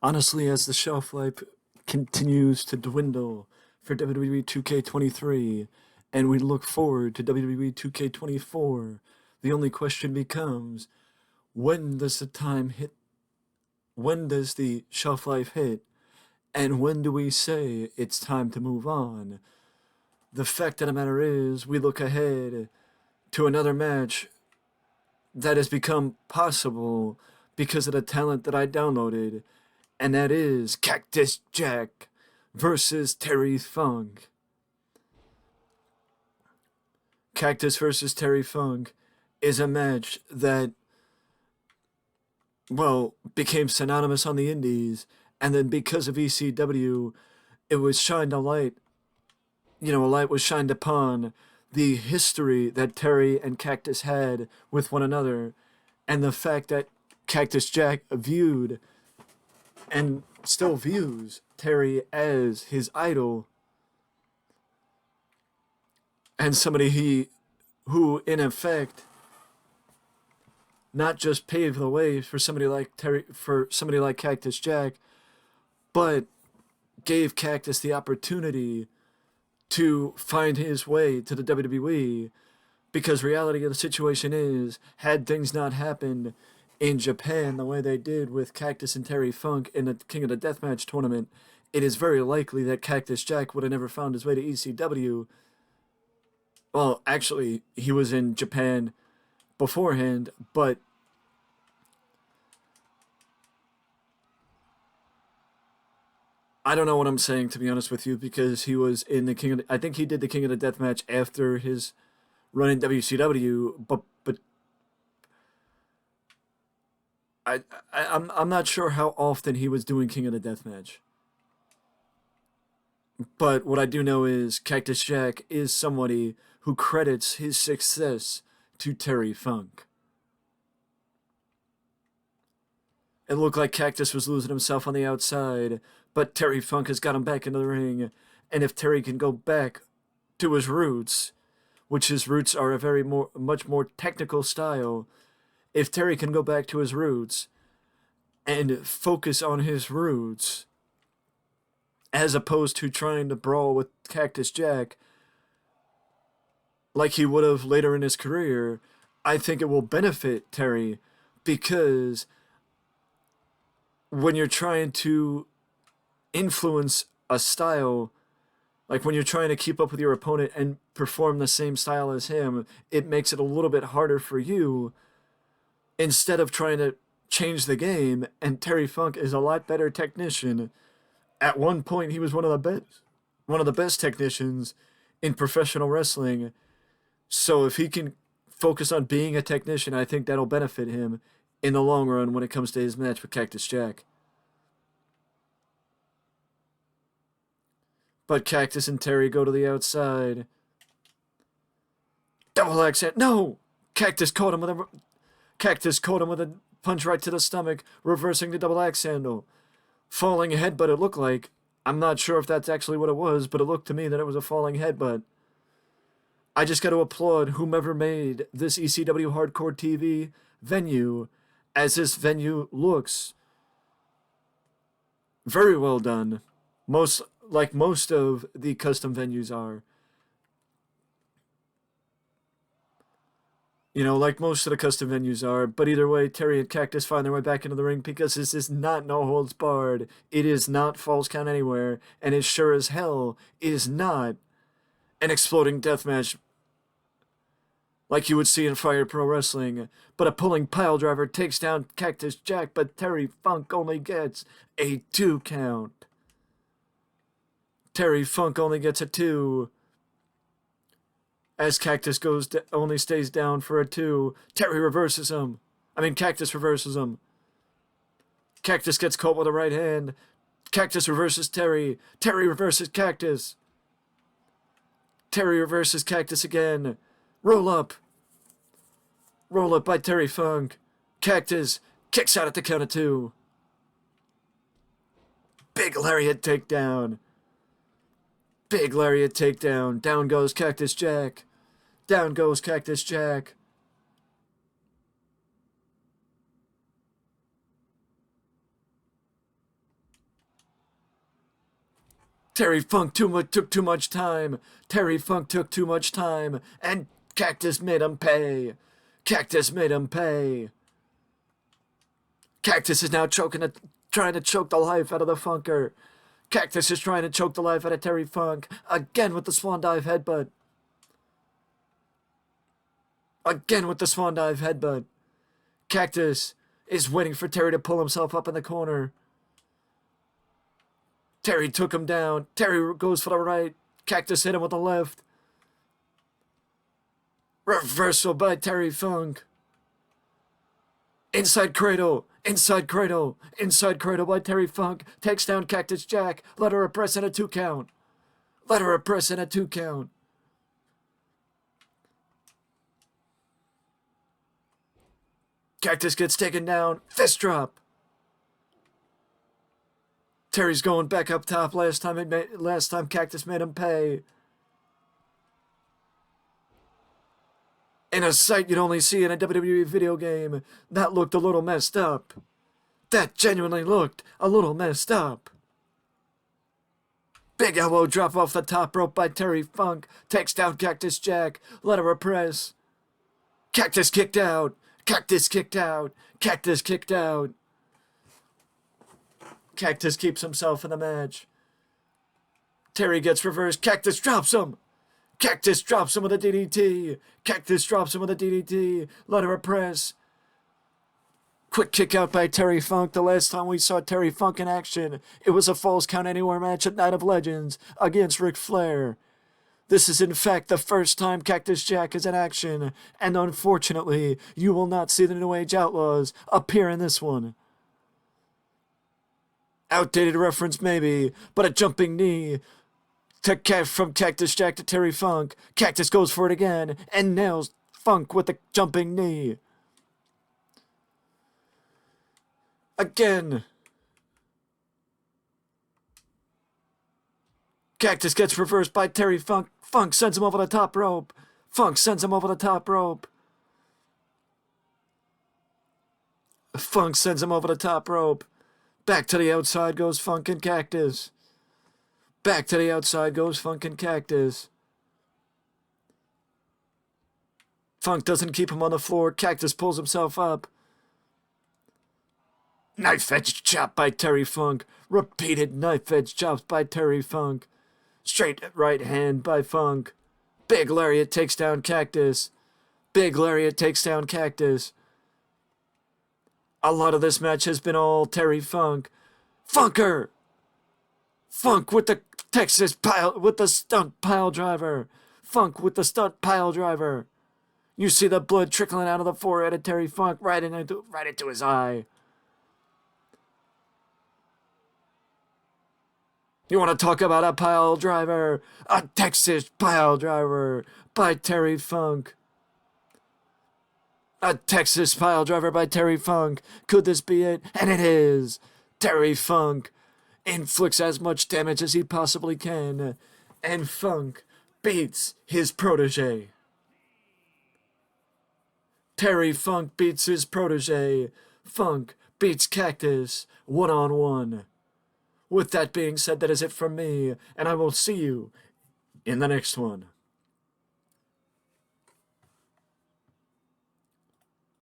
Honestly, as the shelf life continues to dwindle for WWE 2k23, and we look forward to WWE 2k24, the only question becomes, when does the time hit? When does the shelf life hit? And when do we say it's time to move on? The fact of the matter is, we look ahead to another match that has become possible because of the talent that I downloaded, and that is Cactus Jack versus Terry Funk. Cactus versus Terry Funk is a match that, well, became synonymous on the indies, and then because of ECW, it was shined a light, a light was shined upon the history that Terry and Cactus had with one another, and the fact that Cactus Jack viewed and still views Terry as his idol and somebody who in effect not just paved the way for somebody like Cactus Jack, but gave Cactus the opportunity to find his way to the WWE, because reality of the situation is, had things not happened in Japan the way they did with Cactus and Terry Funk in the King of the Deathmatch tournament, it is very likely that Cactus Jack would have never found his way to ECW. Well, actually, he was in Japan beforehand, but I don't know what I'm saying, to be honest with you, because he was in the I think he did the King of the Deathmatch after his run in WCW, but I'm not sure how often he was doing King of the Deathmatch. But what I do know is Cactus Jack is somebody who credits his success to Terry Funk. It looked like Cactus was losing himself on the outside, but Terry Funk has got him back into the ring. And if Terry can go back to his roots, which his roots are a much more technical style, if Terry can go back to his roots and focus on his roots, as opposed to trying to brawl with Cactus Jack like he would have later in his career, I think it will benefit Terry, because when you're trying to influence a style, like when you're trying to keep up with your opponent and perform the same style as him, it makes it a little bit harder for you instead of trying to change the game. And Terry Funk is a lot better technician. At one point, he was one of the best technicians in professional wrestling. So if he can focus on being a technician, I think that'll benefit him in the long run when it comes to his match with Cactus Jack. But Cactus and Terry go to the outside. Double accent. No! Cactus caught him with a punch right to the stomach, reversing the double axe handle. Falling headbutt, it looked like. I'm not sure if that's actually what it was, but it looked to me that it was a falling headbutt. I just got to applaud whomever made this ECW Hardcore TV venue, as this venue looks very well done. Most of the custom venues are. Like most of the custom venues are. But either way, Terry and Cactus find their way back into the ring, because this is not no holds barred. It is not Falls Count Anywhere. And it sure as hell is not an exploding deathmatch like you would see in Fire Pro Wrestling. But a pulling pile driver takes down Cactus Jack, but Terry Funk only gets a 2 count. Terry Funk only gets a 2. As Cactus only stays down for a 2. Cactus reverses him. Cactus gets caught with a right hand. Cactus reverses Terry. Terry reverses Cactus. Terry reverses Cactus again. Roll up. Roll up by Terry Funk. Cactus kicks out at the count of 2. Big lariat takedown. Big lariat takedown. Down goes Cactus Jack. Down goes Cactus Jack. Terry Funk took too much time. Terry Funk took too much time. And Cactus made him pay. Cactus made him pay. Cactus is now trying to choke the life out of the Funker. Cactus is trying to choke the life out of Terry Funk. Again with the Swan Dive headbutt. Again with the Swan Dive headbutt. Cactus is waiting for Terry to pull himself up in the corner. Terry took him down. Terry goes for the right. Cactus hit him with the left. Reversal by Terry Funk. Inside cradle. Inside cradle. Inside cradle by Terry Funk. Takes down Cactus Jack. Let her press in a 2 count. Let her press in a 2 count. Cactus gets taken down. Fist drop. Terry's going back up top. Last time Cactus made him pay. In a sight you'd only see in a WWE video game. That looked a little messed up. That genuinely looked a little messed up. Big elbow drop off the top rope by Terry Funk. Takes down Cactus Jack. Let her press. Cactus kicked out. Cactus kicked out. Cactus kicked out. Cactus keeps himself in the match. Terry gets reversed. Cactus drops him. Cactus drops him with a DDT. Cactus drops him with a DDT. Let her press. Quick kick out by Terry Funk. The last time we saw Terry Funk in action, it was a Falls Count Anywhere match at Night of Legends against Ric Flair. This is in fact the first time Cactus Jack is in action, and unfortunately, you will not see the New Age Outlaws appear in this one. Outdated reference maybe, but a jumping knee from Cactus Jack to Terry Funk. Cactus goes for it again and nails Funk with the jumping knee. Again. Cactus gets reversed by Terry Funk. Funk sends him over the top rope. Funk sends him over the top rope. Funk sends him over the top rope. Back to the outside goes Funk and Cactus. Back to the outside goes Funk and Cactus. Funk doesn't keep him on the floor. Cactus pulls himself up. Knife edge chop by Terry Funk. Repeated knife edge chops by Terry Funk. Straight right hand by Funk. Big lariat takes down Cactus. Big lariat takes down Cactus. A lot of this match has been all Terry Funk. Funker! Funk with the stunt pile driver. Funk with the stunt pile driver. You see the blood trickling out of the forehead of Terry Funk right into his eye. You want to talk about a pile driver? A Texas pile driver by Terry Funk. A Texas pile driver by Terry Funk. Could this be it? And it is. Terry Funk inflicts as much damage as he possibly can. And Funk beats his protege. Terry Funk beats his protege. Funk beats Cactus 1-on-1. With that being said, that is it from me. And I will see you in the next one.